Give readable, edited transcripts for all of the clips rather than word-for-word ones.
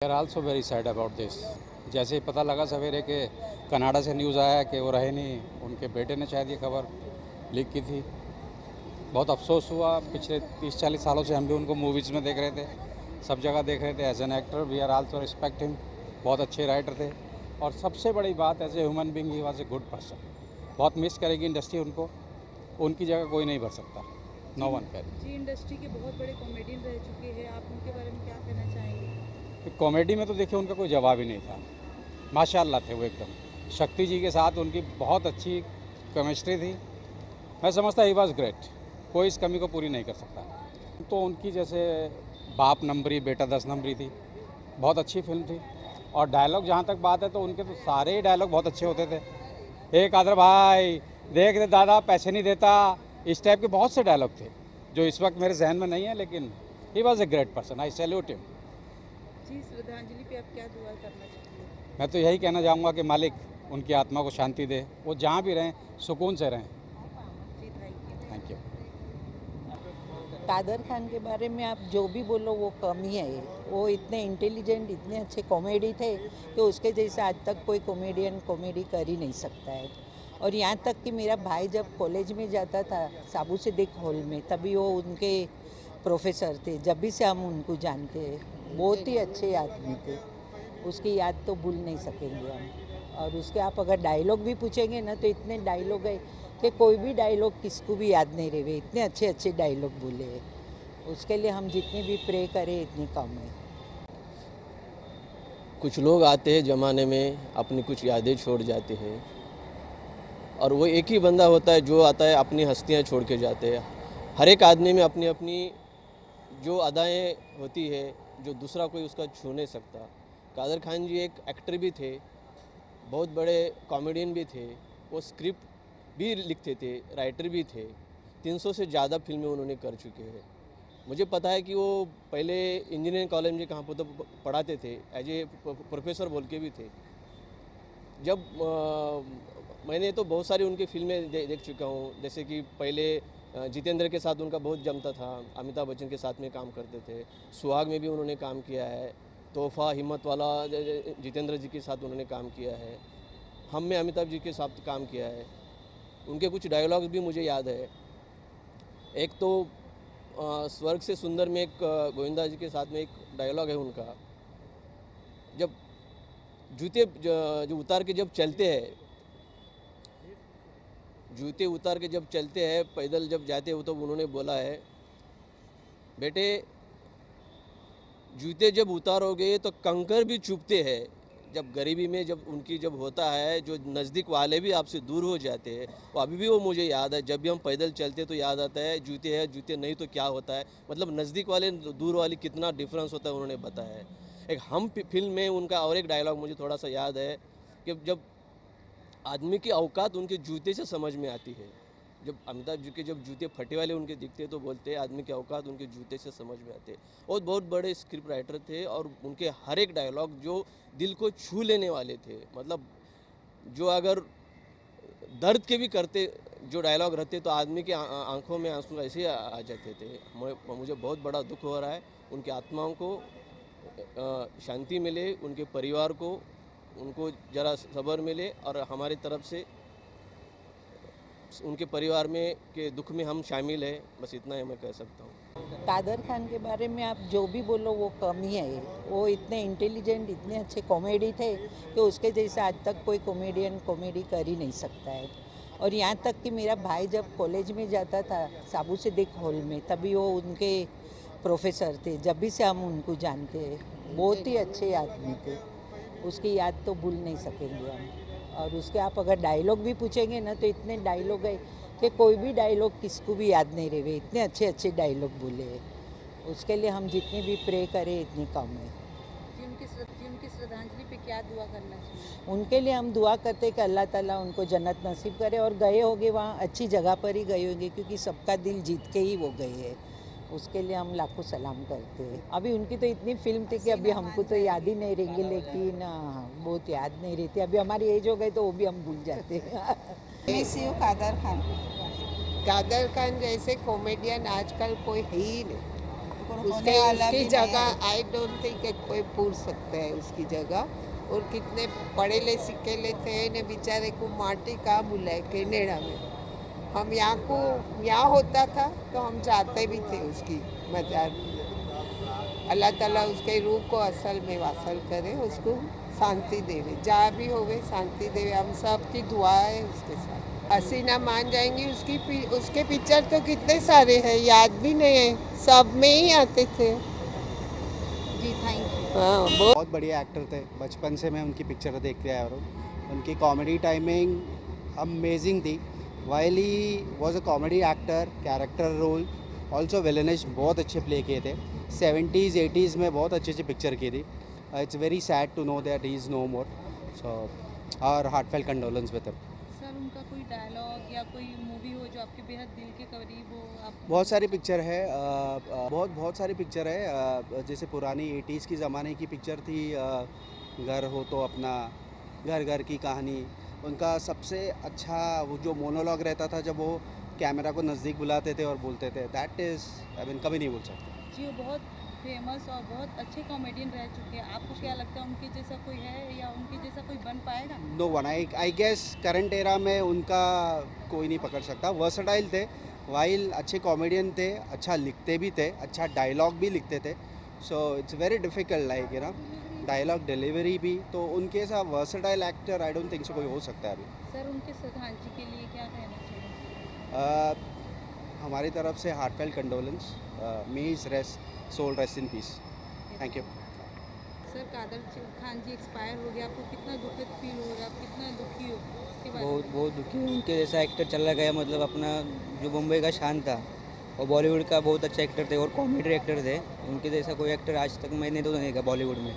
They are also very sad about this. जैसे ही पता लगा सवेरे के कनाडा से न्यूज़ आया कि वो रहे नहीं, उनके बेटे ने शायद ये खबर लीक की थी। बहुत अफसोस हुआ। पिछले 30-40 सालों से हम भी उनको मूवीज़ में देख रहे थे, सब जगह देख रहे थे। As an actor we are also respect him. बहुत अच्छे राइटर थे और सबसे बड़ी बात as a human being he was a good person. बहुत मिस करेगी इंडस्ट्री उनको, उनकी जगह कोई नहीं भर सकता। No one can. जी, इंडस्ट्री के बहुत बड़े कॉमेडियन रह चुके हैं, आप उनके बारे में क्या कहना चाहेंगे? कॉमेडी में तो देखिए उनका कोई जवाब ही नहीं था। माशाल्लाह थे वो एकदम। शक्ति जी के साथ उनकी बहुत अच्छी केमिस्ट्री थी। मैं समझता ही वॉज ग्रेट। कोई इस कमी को पूरी नहीं कर सकता। तो उनकी जैसे बाप नंबरी बेटा 10 नंबरी थी, बहुत अच्छी फिल्म थी। और डायलॉग जहाँ तक बात है तो उनके तो सारे ही डायलॉग बहुत अच्छे होते थे। एक आदर भाई देख दे दादा पैसे नहीं देता, इस टाइप के बहुत से डायलॉग थे जो इस वक्त मेरे जहन में नहीं है, लेकिन he was a great person. I salute him. जी, श्रद्धांजलि पे आप क्या दुआ करना चाहते हैं? मैं तो यही कहना चाहूँगा कि मालिक उनकी आत्मा को शांति दे, वो जहाँ भी रहें सुकून से रहें। जी, थैंक यू। कादर खान के बारे में आप जो भी बोलो वो कम ही है। वो इतने इंटेलिजेंट, इतने अच्छे कॉमेडी थे कि उसके जैसे आज तक कोई कॉमेडियन कॉमेडी कर ही नहीं सकता है। और यहाँ तक कि मेरा भाई जब कॉलेज में जाता था साबू सिद्दीक हॉल में, तभी वो उनके प्रोफेसर थे। जब भी से हम उनको जानते हैं, बहुत ही अच्छे आदमी थे। उसकी याद तो भूल नहीं सकेंगे हम। और उसके आप अगर डायलॉग भी पूछेंगे ना तो इतने डायलॉग है कि कोई भी डायलॉग किसको भी याद नहीं रहे। इतने अच्छे अच्छे डायलॉग बोले हैं। उसके लिए हम जितनी भी प्रे करें इतनी कम है। कुछ लोग आते हैं ज़माने में, अपनी कुछ यादें छोड़ जाते हैं, और वो एक ही बंदा होता है जो आता है अपनी हस्तियां छोड़ के जाते हैं। हर एक आदमी में अपनी अपनी जो अदाएँ होती है जो दूसरा कोई उसका छू नहीं सकता। कादर खान जी एक एक्टर भी थे, बहुत बड़े कॉमेडियन भी थे। वो स्क्रिप्ट भी लिखते थे, राइटर भी थे। 300 से ज़्यादा फिल्में उन्होंने कर चुके हैं। मुझे पता है कि वो पहले इंजीनियरिंग कॉलेज में कहाँ पर तो पढ़ाते थे, एज ए प्रोफेसर बोल के भी थे। जब मैंने तो बहुत सारी उनकी फिल्में देख चुका हूँ। जैसे कि पहले जितेंद्र के साथ उनका बहुत जमता था, अमिताभ बच्चन के साथ में काम करते थे। सुहाग में भी उन्होंने काम किया है। तोहफा हिम्मत वाला जितेंद्र जी के साथ उन्होंने काम किया है। हम में अमिताभ जी के साथ काम किया है। उनके कुछ डायलॉग्स भी मुझे याद है। एक तो स्वर्ग से सुंदर में एक गोविंदा जी के साथ में एक डायलॉग है उनका, जब जूते जो उतार के जब चलते हैं, जूते उतार के जब चलते हैं, पैदल जब जाते हो, तो उन्होंने बोला है, बेटे जूते जब उतारोगे तो कंकर भी चुभते हैं। जब गरीबी में जब उनकी जब होता है, जो नज़दीक वाले भी आपसे दूर हो जाते हैं। वो अभी भी वो मुझे याद है, जब भी हम पैदल चलते तो याद आता है जूते है, जूते नहीं तो क्या होता है। मतलब नज़दीक वाले दूर वाले कितना डिफरेंस होता है उन्होंने बताया है। एक हम फिल्म में उनका और एक डायलॉग मुझे थोड़ा सा याद है कि जब आदमी की औकात उनके जूते से समझ में आती है। जब अमिताभ जी के जब जूते फटे वाले उनके दिखते तो बोलते हैं आदमी की औकात उनके जूते से समझ में आते। और बहुत बड़े स्क्रिप्ट राइटर थे और उनके हर एक डायलॉग जो दिल को छू लेने वाले थे। मतलब जो अगर दर्द के भी करते जो डायलॉग रहते तो आदमी के आंखों में आंसू ऐसे आ जाते थे। मुझे बहुत बड़ा दुख हो रहा है। उनकी आत्माओं को शांति मिले, उनके परिवार को उनको ज़रा सब्र मिले, और हमारी तरफ से उनके परिवार में के दुख में हम शामिल हैं। बस इतना ही मैं कह सकता हूँ। कादर खान के बारे में आप जो भी बोलो वो कम ही है। वो इतने इंटेलिजेंट, इतने अच्छे कॉमेडी थे कि उसके जैसे आज तक कोई कॉमेडियन कॉमेडी कर ही नहीं सकता है। और यहाँ तक कि मेरा भाई जब कॉलेज में जाता था साबू सिद्दीक हॉल में, तभी वो उनके प्रोफेसर थे। जब भी से हम उनको जानते हैं, बहुत ही अच्छे आदमी थे। उसकी याद तो भूल नहीं सकेंगे हम। और उसके आप अगर डायलॉग भी पूछेंगे ना तो इतने डायलॉग है कि कोई भी डायलॉग किसको भी याद नहीं रहे। इतने अच्छे अच्छे डायलॉग बोले हैं। उसके लिए हम जितनी भी प्रे करें इतनी कम है। जी, उनकी श्रद्धांजलि पे क्या दुआ करना चाहिए? उनके लिए हम दुआ करते हैं कि अल्लाह ताला उनको जन्नत नसीब करे। और गए होंगे वहाँ अच्छी जगह पर ही गए होंगे, क्योंकि सबका दिल जीत के ही वो गए हैं। उसके लिए हम लाखों सलाम करते हैं। अभी उनकी तो इतनी फिल्म थी कि अभी हमको तो याद ही नहीं रहेंगे, लेकिन बहुत याद नहीं रहती। अभी हमारी एज हो गई तो वो भी हम भूल जाते हैं। Miss you Kader Khan. कादर खान जैसे कॉमेडियन आजकल कोई है ही नहीं। उसके उसकी जगह आई डोंट थिंक कि कोई पूछ सकता है उसकी जगह। और कितने पढ़े ले सीखे ले थे ने बेचारे को माटी कहाँ बुलाए कनाडा में। हम यहाँ होता था तो हम चाहते भी थे उसकी मजार। अल्लाह ताला उसके रूह को असल में वासल करे, उसको शांति देवे, जहाँ भी होवे शांति देवे। हम सब की दुआ है उसके साथ। हसीना मान जाएंगी उसके पिक्चर तो कितने सारे हैं, याद भी नहीं है, सब में ही आते थे। जी थैंक यू। हाँ बहुत बढ़िया एक्टर थे, बचपन से मैं उनकी पिक्चर देखते आया हूँ। उनकी कॉमेडी टाइमिंग अमेजिंग थी। While he was a comedy actor, character role also villainish बहुत अच्छे प्ले किए थे। 70s 80s में बहुत अच्छी अच्छी पिक्चर की थी। It's very sad to know that he is no more, so our heartfelt condolence with him. Sir उनका कोई डायलॉग या कोई मूवी हो जो आपके बेहद दिल के करीब हो? आप बहुत सारी पिक्चर है, बहुत सारी पिक्चर है। जैसे पुरानी 80s की ज़माने की पिक्चर थी, घर हो तो अपना, घर घर की कहानी। उनका सबसे अच्छा वो जो मोनोलॉग रहता था जब वो कैमरा को नज़दीक बुलाते थे और बोलते थे, दैट इज़ आई मीन कभी नहीं भूल सकते। जी वो बहुत फेमस और बहुत अच्छे कॉमेडियन रह चुके हैं। आपको क्या लगता है उनके जैसा कोई है या उनके जैसा कोई बन पाएगा? No one, I guess current era में उनका कोई नहीं पकड़ सकता। वर्सटाइल थे, वाइल अच्छे कॉमेडियन थे, अच्छा लिखते भी थे, अच्छा डायलॉग भी लिखते थे। So it's very difficult like you know dialogue delivery भी। तो उनके साथ versatile actor I don't think so कोई हो सकता है अभी। सर उनके श्रद्धांजलि के लिए क्या कहना चाहिए? हमारी तरफ से heartfelt condolence, may his rest soul rest in peace. Thank you. Sir Kader Khan ji expire हो गया, आपको कितना दुखद फील हो रहा है? आप कितना दुखी हो इसके बारे में? बहुत दुखी हूँ। उनके जैसा एक्टर चला गया, मतलब अपना जो मुंबई का शान था और बॉलीवुड का बहुत अच्छा एक्टर थे और कॉमेडी एक्टर थे। उनके जैसा कोई एक्टर आज तक मैंने तो नहीं देखा बॉलीवुड में,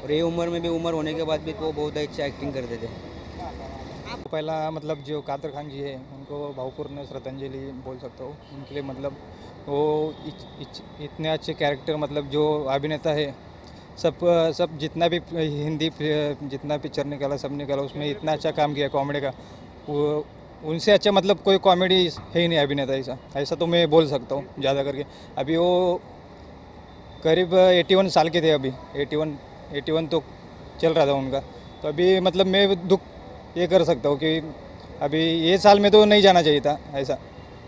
और ये उम्र में भी, उम्र होने के बाद भी वो बहुत अच्छा एक्टिंग करते थे। पहला मतलब जो कादर खान जी है उनको भावपूर्ण श्रद्धांजलि बोल सकता हूँ। उनके लिए मतलब वो इतने अच्छे कैरेक्टर, मतलब जो अभिनेता है सब जितना भी हिंदी जितना पिक्चर निकाला सब निकाला, उसमें इतना अच्छा काम किया कॉमेडी का। वो उनसे अच्छा मतलब कोई कॉमेडी है ही नहीं अभिनेता ऐसा तो मैं बोल सकता हूँ ज़्यादा करके। अभी वो करीब 81 साल के थे, अभी 81 तो चल रहा था उनका। तो अभी मतलब मैं दुख ये कर सकता हूँ कि अभी ये साल में तो नहीं जाना चाहिए था ऐसा।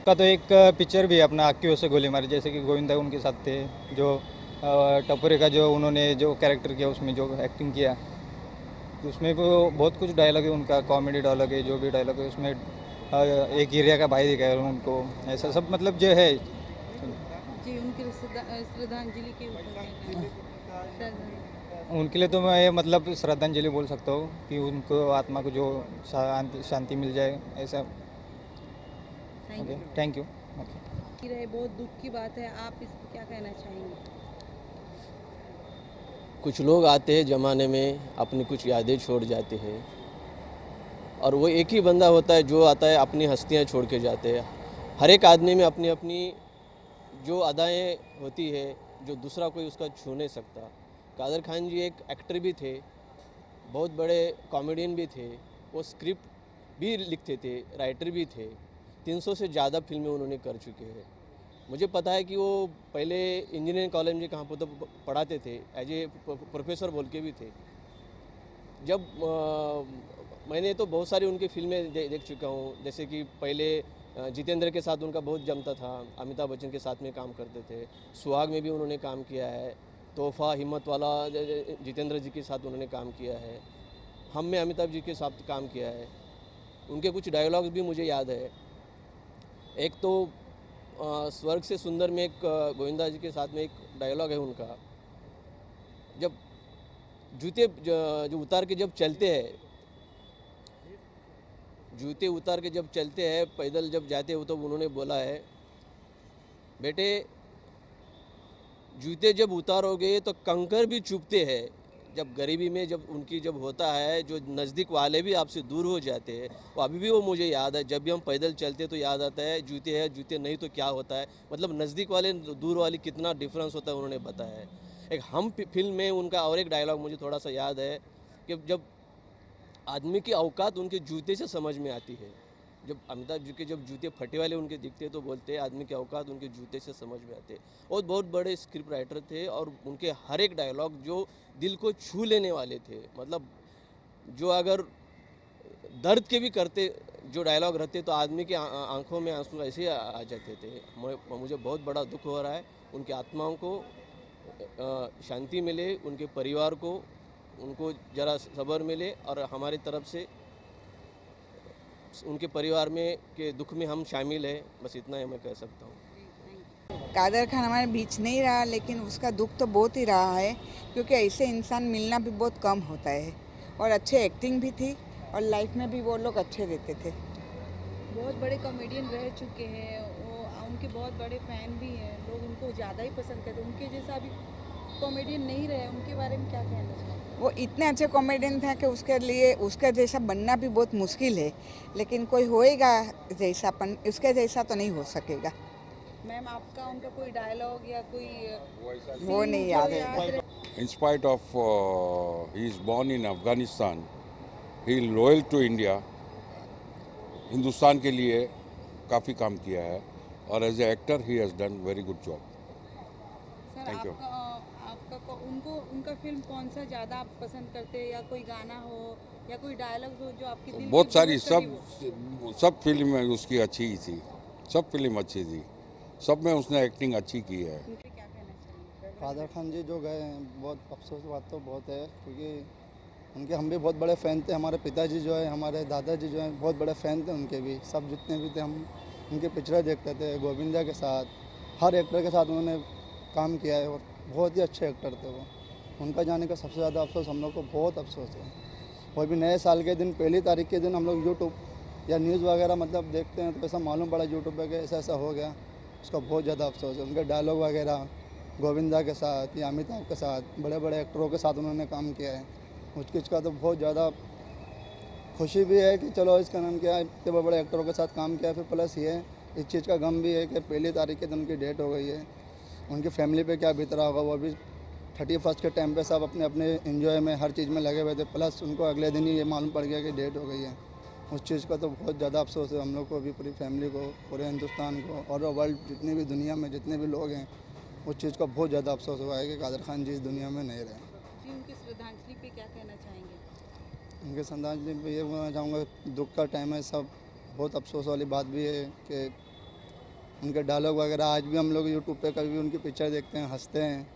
का तो एक पिक्चर भी है अपना, आँखियों से गोली मारी, जैसे कि गोविंदा उनके साथ थे, जो टपोरे का जो उन्होंने जो कैरेक्टर किया उसमें जो एक्टिंग किया, उसमें वो बहुत कुछ डायलॉग है उनका, कॉमेडी डायलॉग है, जो भी डायलॉग है उसमें एक एरिया का भाई दिखाया उनको, ऐसा सब मतलब जो है। जी उनकी श्रद्धांजलि के ऊपर क्या कहना है? श्रद्धांजलि। उनके लिए तो मैं मतलब श्रद्धांजलि बोल सकता हूँ कि उनको आत्मा को जो शांति मिल जाए ऐसा। Okay thank you. ओके रहे बहुत दुख की बात है, आप इस पर क्या कहना चाहेंगे? कुछ लोग आते हैं ज़माने में, अपनी कुछ यादें छोड़ जाते हैं, और वो एक ही बंदा होता है जो आता है अपनी हस्तियाँ छोड़ के जाते हैं। हर एक आदमी में अपनी अपनी जो अदाएँ होती है जो दूसरा कोई उसका छू नहीं सकता। कादर खान जी एक एक्टर भी थे, बहुत बड़े कॉमेडियन भी थे, वो स्क्रिप्ट भी लिखते थे, राइटर भी थे। 300 से ज़्यादा फिल्में उन्होंने कर चुके हैं। मुझे पता है कि वो पहले इंजीनियरिंग कॉलेज में कहाँ पर तो पढ़ाते थे, एज ए प्रोफेसर बोल के भी थे। जब मैंने तो बहुत सारी उनकी फिल्में देख चुका हूँ, जैसे कि पहले जितेंद्र के साथ उनका बहुत जमता था, अमिताभ बच्चन के साथ में काम करते थे। सुहाग में भी उन्होंने काम किया है, तोहफा हिम्मत वाला जितेंद्र जी के साथ उन्होंने काम किया है, हम में अमिताभ जी के साथ काम किया है। उनके कुछ डायलॉग्स भी मुझे याद है। एक तो स्वर्ग से सुंदर में एक गोविंदा जी के साथ में एक डायलॉग है उनका, जब जूते जो उतार के जब चलते हैं, जूते उतार के जब चलते हैं, पैदल जब जाते हो, तो उन्होंने बोला है, बेटे जूते जब उतारोगे तो कंकर भी चुभते हैं। जब गरीबी में जब उनकी जब होता है, जो नज़दीक वाले भी आपसे दूर हो जाते हैं, वो अभी भी वो मुझे याद है। जब भी हम पैदल चलते तो याद आता है, जूते हैं जूते नहीं तो क्या होता है। मतलब नज़दीक वाले दूर वाले कितना डिफरेंस होता है उन्होंने बताया है। एक हम फिल्म में उनका और एक डायलॉग मुझे थोड़ा सा याद है कि जब आदमी की औकात उनके जूते से समझ में आती है। जब अमिताभ जी के जब जूते फटे वाले उनके दिखते तो बोलते आदमी के औकात उनके जूते से समझ में आते। और बहुत बड़े स्क्रिप्ट राइटर थे और उनके हर एक डायलॉग जो दिल को छू लेने वाले थे, मतलब जो अगर दर्द के भी करते जो डायलॉग रहते तो आदमी की आंखों में आंसू ऐसे ही आ जाते थे। मुझे बहुत बड़ा दुख हो रहा है, उनकी आत्माओं को शांति मिले, उनके परिवार को उनको ज़रा सब्र मिले और हमारी तरफ से उनके परिवार में के दुख में हम शामिल हैं, बस इतना ही मैं कह सकता हूँ। कादर खान हमारे बीच नहीं रहा, लेकिन उसका दुख तो बहुत ही रहा है, क्योंकि ऐसे इंसान मिलना भी बहुत कम होता है। और अच्छे एक्टिंग भी थी और लाइफ में भी वो लोग अच्छे रहते थे। बहुत बड़े कॉमेडियन रह चुके हैं, वो उनके बहुत बड़े फ़ैन भी हैं, लोग उनको ज़्यादा ही पसंद करते हैं। उनके जैसा अभी कॉमेडियन नहीं रहे, उनके बारे में क्या कहना चाहिए? वो इतने अच्छे कॉमेडियन थे कि उसके लिए उसके जैसा बनना भी बहुत मुश्किल है, लेकिन कोई होएगा जैसापन, उसके जैसा तो नहीं हो सकेगा। मैम, आपका उनका कोई डायलॉग या कोई वो नहीं याद है। In spite of he is born in Afghanistan, he is loyal to India. Hindustan के लिए काफ़ी काम किया है और as a actor he has done very good job. Sir, Thank you. उनका फिल्म कौन सा ज़्यादा आप पसंद करते हैं, या कोई गाना हो या कोई डायलॉग हो जो आपकी दिल बहुत के सारी करीब हो? सब फिल्म उसकी अच्छी ही थी, सब फिल्म अच्छी थी, सब में उसने एक्टिंग अच्छी की है। उन पे क्या कहना चाहिए? कादर खान जी जो गए हैं, बहुत अफसोस बात तो बहुत है, क्योंकि उनके हम भी बहुत बड़े फ़ैन थे। हमारे पिताजी जो है, हमारे दादाजी जो हैं, बहुत बड़े फ़ैन थे उनके भी। सब जितने भी थे हम उनके पिक्चर देखते थे। गोविंदा के साथ, हर एक्टर के साथ उन्होंने काम किया है और बहुत ही अच्छे एक्टर थे वो। उनका जाने का सबसे ज़्यादा अफसोस हम लोग को बहुत अफसोस है। और भी नए साल के दिन, पहली तारीख के दिन हम लोग यूट्यूब या न्यूज़ वगैरह मतलब देखते हैं तो ऐसा मालूम पड़ा यूट्यूब पे कि ऐसा ऐसा हो गया, उसका बहुत ज़्यादा अफसोस है। उनके डायलॉग वगैरह गोविंदा के साथ या अमिताभ के साथ, बड़े बड़े एक्टरों के साथ उन्होंने काम किया है। उस चीज़ का तो बहुत ज़्यादा खुशी भी है कि चलो इसका नाम क्या है, इतने बड़े बड़े एक्टरों के साथ काम किया। फिर प्लस ये इस चीज़ का गम भी है कि पहली तारीख के दिन उनकी डेट हो गई है। उनकी फैमिली पे क्या बीत रहा होगा, वो भी 31 के टाइम पे सब अपने अपने एंजॉय में हर चीज़ में लगे हुए थे। प्लस उनको अगले दिन ही ये मालूम पड़ गया कि डेट हो गई है। उस चीज़ का तो बहुत ज़्यादा अफसोस है हम लोग को भी, पूरी फैमिली को, पूरे हिंदुस्तान को और वर्ल्ड जितनी भी दुनिया में जितने भी लोग हैं, उस चीज़ का बहुत ज़्यादा अफसोस हुआ है कि कादर खान जी इस दुनिया में नहीं रहे। जी, उनकी श्रद्धांजलि पे क्या कहना चाहेंगे? उनके श्रद्धांजलि पे ये बोलना चाहूँगा, दुख का टाइम है, सब बहुत अफसोस वाली बात भी है कि उनके डायलॉग वगैरह आज भी हम लोग यूट्यूब पे कभी भी उनकी पिक्चर देखते हैं, हंसते हैं